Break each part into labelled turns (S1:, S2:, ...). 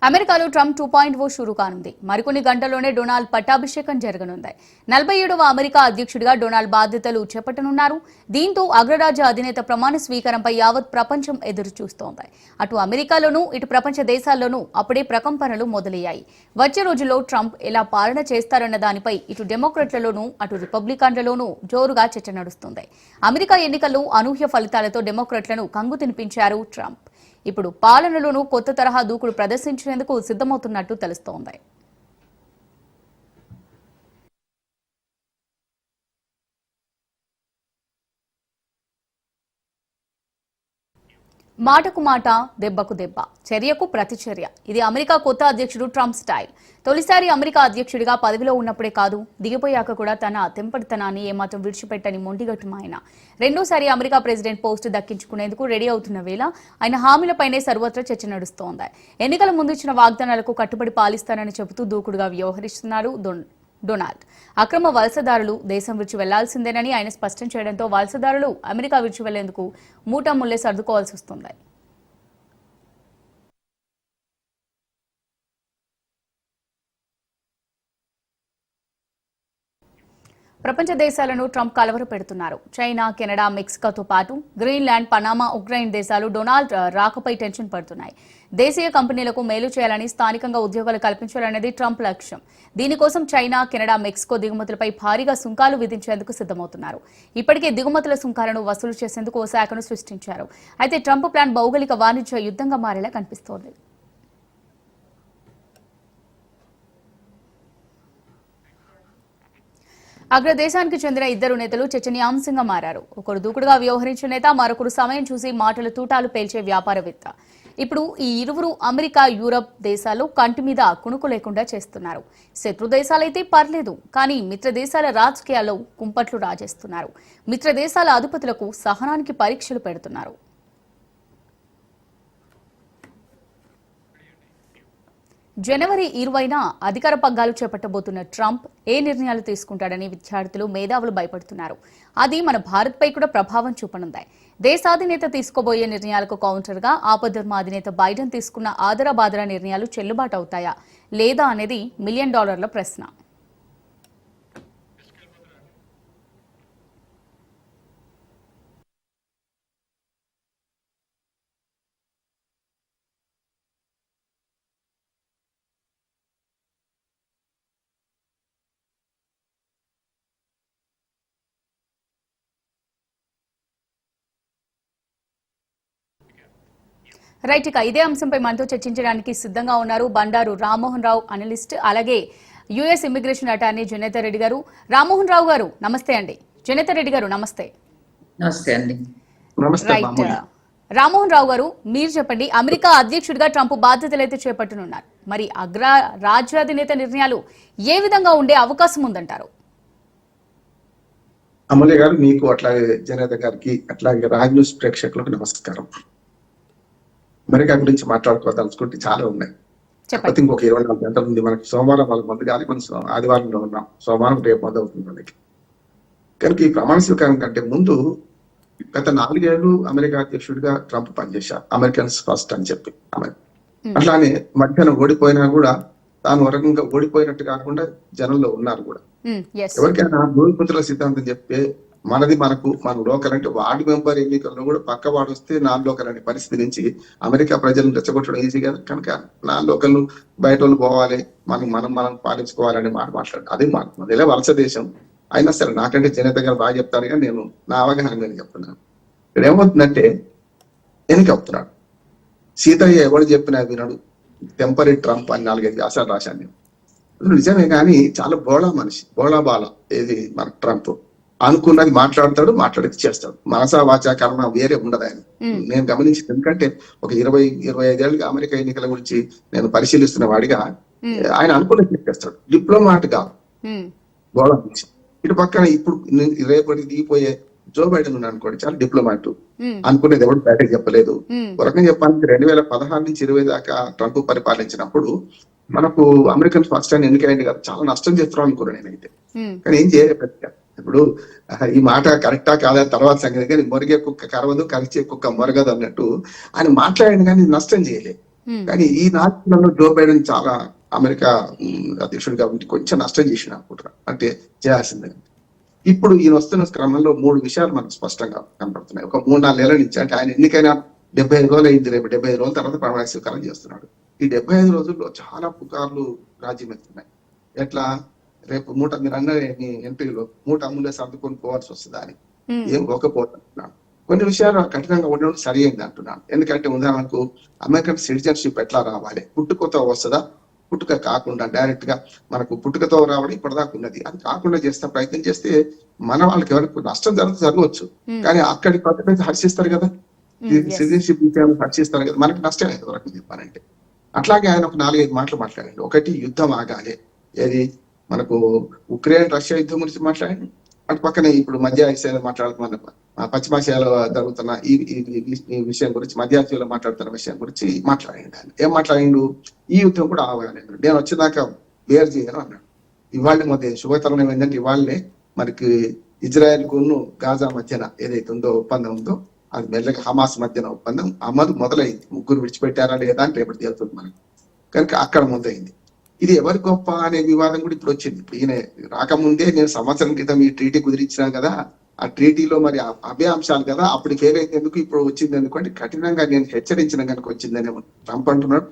S1: అమెరికాలో ట్రంప్ 2.0 షురూ కానుంది. మరికొన్ని గంటల్లోనే డొనాల్డ్ పట్టాభిషేకం జరగనుంది. 47వ అమెరికా అధ్యక్షుడిగా డొనాల్డ్ బాధ్యతలు చేపట్టనున్నారు. దీంతో అగ్రరాజ్య అధినేత ప్రమాణ స్వీకారంపై యావత్ ప్రపంచం ఎదురు చూస్తోంది. అటు అమెరికాలోనూ ఇటు ప్రపంచ దేశాల్లోనూ అప్పుడే ప్రకంపనలు మొదలయ్యాయి. వచ్చే రోజుల్లో ట్రంప్ ఎలా పాలన చేస్తారన్న దానిపై ఇటు డెమోక్రాట్లలోనూ అటు రిపబ్లికన్లలోనూ జోరుగా చర్చ నడుస్తుంది. అమెరికా ఎన్నికల్లో అనూహ్య ఫలితాలతో డెమోక్రాట్లను కంగు తినిపించారు ట్రంప్. ఇప్పుడు పాలనలోనూ కొత్త తరహా దూకుడు ప్రదర్శించేందుకు సిద్ధమవుతున్నట్టు తెలుస్తోంది. మాటకు మాట, దెబ్బకు దెబ్బ, చర్యకు ప్రతిచర్య. ఇది అమెరికా కొత్త అధ్యక్షుడు ట్రంప్ స్టైల్. తొలిసారి అమెరికా అధ్యక్షుడిగా పదవిలో ఉన్నప్పుడే కాదు, దిగిపోయాక కూడా తన తెంపటితనాన్ని ఏమాత్రం విడిచిపెట్టని మొండిగట్టు ఆయన. రెండోసారి అమెరికా ప్రెసిడెంట్ పోస్టు దక్కించుకునేందుకు రెడీ అవుతున్న వేళ ఆయన హామీలపైనే సర్వత్రా చర్చ నడుస్తోంది. ఎన్నికల ముందు ఇచ్చిన వాగ్దానాలకు కట్టుబడి పాలిస్తానని చెబుతూ దూకుడుగా వ్యవహరిస్తున్నారు డొనాల్డ్. అక్రమ వలసదారులు దేశం విడిచి వెళ్లాల్సిందేనని ఆయన స్పష్టం చేయడంతో వలసదారులు అమెరికా విడిచి వెళ్లేందుకు మూటాముల్లే సర్దుకోవాల్సి వస్తుంది. ప్రపంచ దేశాలను ట్రంప్ కలవర పెడుతున్నారు. చైనా, కెనడా, మెక్సికోతో పాటు గ్రీన్లాండ్, పనామా, ఉక్రెయిన్ దేశాలు డొనాల్డ్ రాకపై టెన్షన్ పడుతున్నాయి. దేశీయ కంపెనీలకు మేలు చేయాలని, స్థానికంగా ఉద్యోగాలు కల్పించాలనేది ట్రంప్ లక్ష్యం. దీనికోసం చైనా, కెనడా, మెక్సికో దిగుమతులపై భారీగా సుంకాలు విధించేందుకు సిద్ధమవుతున్నారు. ఇప్పటికే దిగుమతుల సుంకాలను వసూలు చేసేందుకు ఓ శాఖను సృష్టించారు. అయితే ట్రంప్ ప్లాన్ భౌగోళిక వాణిజ్య యుద్ధంగా మారేలా కనిపిస్తోంది. అగ్రదేశానికి చెందిన ఇద్దరు నేతలు చర్చనీయాంశంగా మారారు. ఒకరు దూకుడుగా వ్యవహరించిన నేత, మరొకరు సమయం చూసి మాటల తూటాలు పేల్చే వ్యాపారవేత్త. ఇప్పుడు ఈ ఇరువురు అమెరికా, యూరప్ దేశాలు కంటి మీద కునుకు లేకుండా చేస్తున్నారు. శత్రు దేశాలైతే పర్లేదు, కానీ మిత్ర దేశాల రాజకీయాల్లో కుంపట్లు రాజేస్తున్నారు. మిత్ర దేశాల అధిపతులకు సహనానికి పరీక్షలు పెడుతున్నారు. జనవరి 20న అధికార పగ్గాలు చేపట్టబోతున్న ట్రంప్ ఏ నిర్ణయాలు తీసుకుంటాడని విద్యార్థులు, మేధావులు భయపడుతున్నారు. అది మన భారత్పై కూడా ప్రభావం చూపనుంది. దేశాధినేత తీసుకోబోయే నిర్ణయాలకు కౌంటర్గా ఆపద్ధర్మ అధినేత బైడెన్ తీసుకున్న ఆదరబాదర నిర్ణయాలు చెల్లుబాటు అవుతాయా లేదా అనేది $1 మిలియన్ ప్రశ్న. రైట్, ఇక ఇదే అంశంపై మనతో చర్చించడానికి సిద్ధంగా ఉన్నారు బండారు రామ్మోహన్ రావు, అనలిస్ట్, అలాగే యుఎస్ ఇమిగ్రేషన్ అటార్నీ జనేత రెడ్డి గారు. రామ్మోహన్ రావు గారు నమస్తే అండి. జనేత రెడ్డి గారు నమస్తే.
S2: నమస్తే అండి.
S1: రైట్, రామ్మోహన్ రావు గారు మీరు చెప్పండి. అమెరికా అధ్యక్షుడిగా ట్రంప్ బాధ్యతలు అయితే చేపట్టనున్నారు. మరి రాజ్యాధినేత నిర్ణయాలు ఏ విధంగా ఉండే అవకాశం ఉందంటారు?
S3: అమూల్య గారు, మీకు అట్లాగే జనేత గారికి అట్లాగే రాజ్ న్యూస్ ప్రేక్షకులకు నమస్కారం. అమెరికా గురించి మాట్లాడుకోదలుచుకుంటే చాలా ఉన్నాయి. కాకపోతే ఇంకొక 24 గంటల ఉంది మనకి. సోమవారం వాళ్ళకి మంది కాదు, మనం ఆదివారంలో ఉన్నాం. సోమవారం రేపు మొదలవుతుంది మనకి. కనుక ఈ ప్రమాణ స్వీకారం కంటే ముందు గత 4 ఏళ్లు అమెరికా అధ్యక్షుడిగా ట్రంప్ పనిచేశారు. అమెరికన్స్ ఫస్ట్ అని చెప్పి. అట్లానే మధ్యాహ్నం ఓడిపోయినా కూడా తాను రకంగా ఓడిపోయినట్టు కాకుండా జనంలో ఉన్నారు కూడా. ఎవరికైనా భూమిపుత్రుల సిద్ధాంతం చెప్తే మనది మనకు, మన లోకల్ అంటే వార్డు మెంబర్ ఎన్నికల్లో కూడా పక్క వాడు వస్తే నాన్ లోకల్ అనే పరిస్థితి నుంచి అమెరికా ప్రజలను రెచ్చగొట్టడం ఈజీ కదా. కనుక నాన్ లోకల్ బయట వాళ్ళు పోవాలి, మనం పాలించుకోవాలని మాట్లాడు. అది మనదే వలస దేశం అయినా సరే. నాకంటే జనేత గారు బాగా చెప్తారు, కానీ నేను నా అవగాహన మీద చెప్తున్నాను. ఇక్కడ ఏమవుతుందంటే ఎన్నిక అవుతున్నాడు. సీతయ్య ఎవడు చెప్పినా వినడు, టెంపరీ ట్రంప్ అని 4-5 వ్యాసాలు రాశాను నేను. నిజమే, కానీ చాలా బోళా మనిషి, బోళా బాల. ఏది మన ట్రంప్ అనుకున్నది మాట్లాడతాడు, మాట్లాడేది చేస్తాడు. మనసా వాచా కర్మ వేరే ఉండదు ఆయన. నేను గమనించింది, ఎందుకంటే ఒక 20-25 ఏళ్ళుగా అమెరికా ఎన్నికల గురించి నేను పరిశీలిస్తున్న వాడిగా ఆయన అనుకున్నది చేస్తాడు. డిప్లొమాట్ గా గోళం నుంచి ఇటు పక్కన ఇప్పుడు రేపటి దిగిపోయే జో బైడెన్ ఉన్నాడు అనుకోండి, చాలా డిప్లొమాట్. అనుకునేది ఎవరు బయటకు చెప్పలేదు. ఒక రకంగా చెప్పాలంటే 2016 నుంచి 20 దాకా ట్రంప్ పరిపాలించినప్పుడు మనకు అమెరికన్ ఫస్ట్ టైం ఎన్నికైంది కదా, చాలా నష్టం చేస్తున్నాం అనుకున్నాను నేనైతే. కానీ ఏం చేయలేదు. ఇప్పుడు ఈ మాట కరెక్టా కాదా తర్వాత సంగతి, కానీ మొరిగే కుక్క కరవదు, కరిచే కుక్క మొరగదు అన్నట్టు ఆయన మాట్లాడింది, కానీ నష్టం చేయలేదు. కానీ ఈ 4 నెలల్లో జో బైడెన్ చాలా అమెరికా అధ్యక్షుడిగా ఉండి కొంచెం నష్టం చేసిన అనుకుంటున్నాను, అంటే చేయాల్సిందే. ఇప్పుడు ఈయన వస్తున్న క్రమంలో 3 విషయాలు మనకు స్పష్టంగా కనపడుతున్నాయి. ఒక 3-4 నెలల నుంచి, అంటే ఆయన ఎన్నికైనా 75 రోజులు అయింది, రేపు 75 రోజుల తర్వాత ప్రమాణ స్వీకారం చేస్తున్నాడు. ఈ 75 రోజుల్లో చాలా పుకార్లు రాజ్యమెత్తున్నాయి. ఎట్లా, రేపు మీరు అన్న మీ ఎంపీలో మూట అమ్ములే సర్దుకొని పోవాల్సి వస్తుందా అని, ఏం ఒకపోతున్నాను. కొన్ని విషయాలు కఠినంగా ఉండడం సరి అయింది అంటున్నాను. ఎందుకంటే ఉదాహరణకు అమెరికన్ సిటిజన్షిప్ ఎట్లా రావాలి, పుట్టుకతో వస్తుందా, పుట్టుక కాకుండా డైరెక్ట్ గా మనకు పుట్టుకతో రావడం ఇప్పటిదాకా ఉన్నది, అది కాకుండా చేస్తే ప్రయత్నం చేస్తే మన వాళ్ళకి ఎవరికి నష్టం జరగవచ్చు. కానీ అక్కడి పద్ధతి హర్షిస్తారు కదా, సిటిజన్షిప్ విషయాన్ని హర్షిస్తారు కదా, మనకి నష్టం లేదు వరకు చెప్పాలంటే. అట్లాగే ఆయన ఒక 4-5 మాటలు మాట్లాడండి. ఒకటి, యుద్ధం ఆగాలి, ఏది మనకు ఉక్రెయిన్ రష్యా యుద్ధం గురించి మాట్లాడండి. అటు పక్కనే ఇప్పుడు మధ్య ఆసియాలో మాట్లాడుతున్న పశ్చిమాసియాలో జరుగుతున్న ఈ విషయం గురించి, మధ్య ఆసియాలో మాట్లాడుతున్న విషయం గురించి మాట్లాడండి. ఆయన ఏం మాట్లాడిండు, ఈ యుద్ధం కూడా ఆగాలి, నేను వచ్చేదాకా వేరు చేయను అన్నాడు. ఇవాళ మధ్య శుభతరుణం ఏంటంటే, ఇవాళనే మనకి ఇజ్రాయెల్ కును గాజా మధ్యన ఏదైతే ఉందో ఒప్పందం ఉందో, అది మెల్లగా హమాస్ మధ్యన ఒప్పందం అమలు మొదలైంది. 3 విడిచిపెట్టారా లేదా అని రేపటి తేలుతుంది మనకి. కనుక అక్కడ మొదలైంది. ఇది ఎవరి గొప్ప అనే వివాదం కూడా ఇప్పుడు వచ్చింది. ఈయన రాకముందే నేను సంవత్సరం క్రితం ఈ ట్రీటీ కుదిరించినా కదా, ఆ ట్రీటీలో మరి అవే అంశాలు కదా, అప్పుడు ఫెయిల్ అయితే ఎందుకు, ఇప్పుడు వచ్చింది ఎందుకు అంటే కఠినంగా నేను హెచ్చరించిన కనుక వచ్చిందని ట్రంప్ అంటున్నాడు.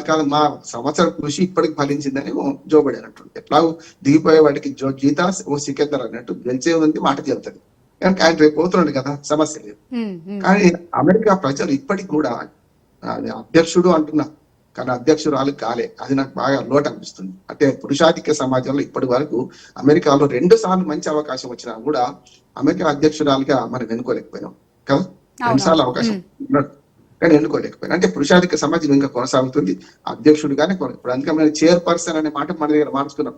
S3: కాదు మా సంవత్సరం కృషి ఇప్పటికి ఫలించిందని జో బైడెన్ అంటున్నాడు. ఎట్లా దిగిపోయే వాటికి జీతా ఓ సికెద్దరు అన్నట్టు గెలిచే ఉంది మాట చెబుతుంది. కనుక ఆయన రేపు పోతున్నాడు కదా, సమస్య లేదు. కానీ అమెరికా ప్రజలు ఇప్పటికి కూడా అధ్యక్షుడు అంటున్నా కానీ అధ్యక్షురాలు కాలే, అది నాకు బాగా లోటు అనిపిస్తుంది. అంటే పురుషాధిక్య సమాజంలో ఇప్పటి వరకు అమెరికాలో 2 సార్లు మంచి అవకాశం వచ్చినా కూడా అమెరికా అధ్యక్షురాలుగా మనం ఎన్నుకోలేకపోయినాం కదా, 2 సార్లు అవకాశం కానీ ఎన్నుకోలేకపోయినా. అంటే పురుషాధిక సమాజం ఇంకా కొనసాగుతుంది, అధ్యక్షుడిగానే ఇప్పుడు అందుకే చైర్పర్సన్ అనే మాట మన దగ్గర మార్చుకున్నాం,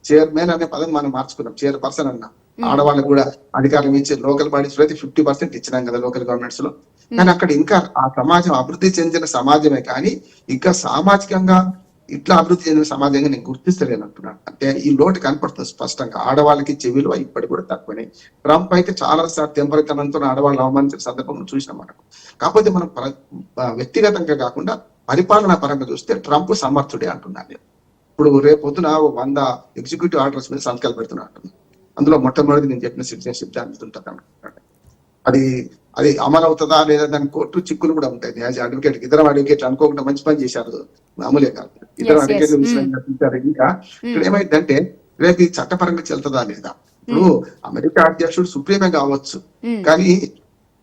S3: చైర్మన్ అనే పదం మనం మార్చుకున్నాం, చైర్పర్సన్ అన్నా. ఆడవాళ్ళకు కూడా అధికారం ఇచ్చే లోకల్ బాడీస్ లో అయితే 50% ఇచ్చినాం కదా లోకల్ గవర్నమెంట్స్ లో. కానీ అక్కడ ఇంకా ఆ సమాజం అభివృద్ధి చెందిన సమాజమే, కానీ ఇంకా సామాజికంగా ఇట్లా అభివృద్ధి చెందిన సమాజంగా నేను గుర్తిస్తలేను అంటున్నాను. అంటే ఈ లోటు కనపడుతుంది స్పష్టంగా. ఆడవాళ్ళకి ఇచ్చే విలువ ఇప్పటికి కూడా తక్కువనే. ట్రంప్ అయితే చాలా సార్లు తెంపరితనంతో ఆడవాళ్ళు అవమానించిన సందర్భం చూసినాం మనకు. కాకపోతే మనం వ్యక్తిగతంగా కాకుండా పరిపాలనా పరంగా చూస్తే ట్రంప్ సమర్థుడే అంటున్నాను. ఇప్పుడు రేపు పొద్దున 100 ఎగ్జిక్యూటివ్ ఆర్డర్స్ మీద సంతకాలు పెడుతున్నా అంటున్నాను. అందులో మొట్టమొదటి నేను చెప్పిన సిటిజన్షిప్ దాని ఉంటుంది అనుకుంటున్నాను. అది అమలు అవుతుందా లేదా దాని కోర్టు చిక్కులు కూడా ఉంటాయి. యాజ్ అడ్వకేట్, ఇద్దరు అడ్వకేట్లు అనుకోకుండా మంచి పని చేశారు, మామూలే కాదు, ఇద్దరు అడ్వకేట్లు విషయం. ఇంకా ఇక్కడ ఏమైందంటే రేపు ఇది చట్టపరంగా చెల్తుందా లేదా. ఇప్పుడు అమెరికా అధ్యక్షుడు సుప్రీమే కావచ్చు, కానీ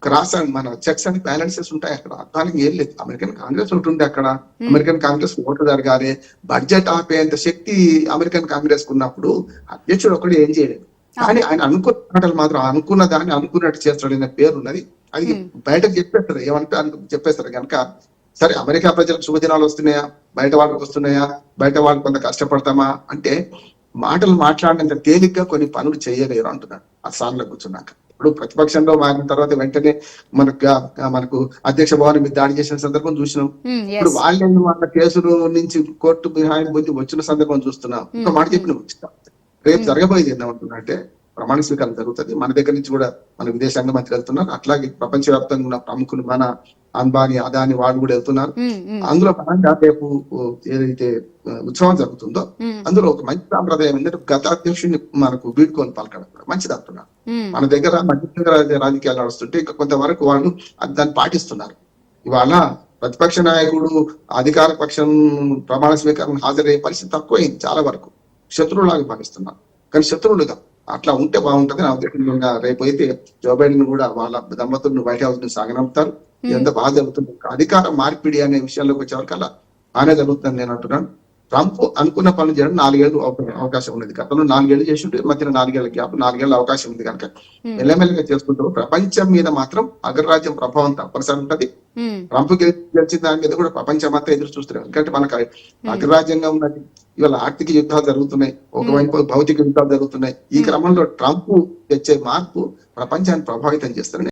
S3: క్రాస్ అండ్ మన చెక్స్ అండ్ బ్యాలెన్సెస్ ఉంటాయి అక్కడ. దానికి ఏం లేదు. అమెరికన్ కాంగ్రెస్ ఉంటుంది అక్కడ, అమెరికన్ కాంగ్రెస్ ఓటు జరగాలి, బడ్జెట్ ఆపేంత శక్తి అమెరికన్ కాంగ్రెస్ ఉన్నప్పుడు అధ్యక్షుడు ఒకటి ఏం చేయలేదు. కానీ ఆయన అనుకున్న మాటలు మాత్రం అనుకున్న దాన్ని అనుకున్నట్టు చేస్తాడనే పేరు ఉన్నది. అది బయటకు చెప్పేస్తారు, ఏమంటే చెప్పేస్తారు కనుక. సరే, అమెరికా ప్రజలకు శుభదినాలు వస్తున్నాయా, బయట వాళ్ళకి వస్తున్నాయా, బయట వాళ్ళు కొంత కష్టపడతామా అంటే మాటలు మాట్లాడినంత తేలిగ్గా కొన్ని పనులు చేయలేరు అంటున్నాడు ఆ స్థానంలో కూర్చున్నాక. ఇప్పుడు ప్రతిపక్షంలో మారిన తర్వాత వెంటనే మనకు అధ్యక్ష భవనం మీద దాడి చేసిన సందర్భం చూసినాం. ఇప్పుడు వాళ్ళ కేసుల నుంచి కోర్టు మినహాయింపు వచ్చిన సందర్భం చూస్తున్నాం. ఒక మాట చెప్పిన రేపు జరగబోయేది ఏంటంటున్నా అంటే ప్రమాణ స్వీకారం జరుగుతుంది. మన దగ్గర నుంచి కూడా మన విదేశాంగ మంత్రి వెళ్తున్నారు. అట్లాగే ప్రపంచవ్యాప్తంగా ఉన్న ప్రముఖులు మన అంబానీ, అదాని వాళ్ళు కూడా వెళ్తున్నారు. అందులో భాగంగా రేపు ఏదైతే ఉత్సవం జరుగుతుందో అందులో ఒక మంచి సాంప్రదాయం ఏంటంటే గత అధ్యక్షుడిని మనకు వీడ్కోని పలకడం మంచిది అంటున్నారు. మన దగ్గర మధ్య రాజకీయాలు నడుస్తుంటే ఇంకా కొంతవరకు వాళ్ళు దాన్ని పాటిస్తున్నారు. ఇవాళ ప్రతిపక్ష నాయకుడు అధికార పక్షం ప్రమాణ స్వీకారం హాజరయ్యే పరిస్థితి తక్కువైంది. చాలా వరకు శత్రువులాగా భావిస్తున్నారు, కానీ శత్రువులుగా అట్లా ఉంటే బాగుంటది నా ఉద్దేశం. రేపు అయితే జో బైడెన్ కూడా వాళ్ళ దంపతులను వైట్ హౌస్ ని సాగనంపుతారు. ఎంత బాగా జరుగుతుంది. అధికార మార్పిడి అనే విషయంలోకి వచ్చేవరకల్లా బాగానే జరుగుతుంది నేను అంటున్నాను. ట్రంప్ అనుకున్న పనులు చేయడం 4 ఏళ్ళు అవకాశం ఉన్నది. గతంలో 4 ఏళ్ళు చేసి ఉంటే మధ్యన 4 ఏళ్ల గ్యాప్, 4 ఏళ్ళ అవకాశం ఉంది కనుక మెల్లమెల్లగా చేసుకుంటూ ప్రపంచం మీద మాత్రం అగ్రరాజ్యం ప్రభావం తప్పనిసరి ఉంటది. ట్రంప్ గెలిచిన దాని మీద కూడా ప్రపంచం అంతా ఎదురు చూస్తున్నారు. ఎందుకంటే మనకు అగ్రరాజ్యంగా ఉన్నది. ఇవాళ ఆర్థిక యుద్ధాలు జరుగుతున్నాయి, ఒకవైపు భౌతిక యుద్ధాలు జరుగుతున్నాయి. ఈ క్రమంలో ట్రంప్ తెచ్చే మార్పు ప్రపంచాన్ని ప్రభావితం చేస్తారని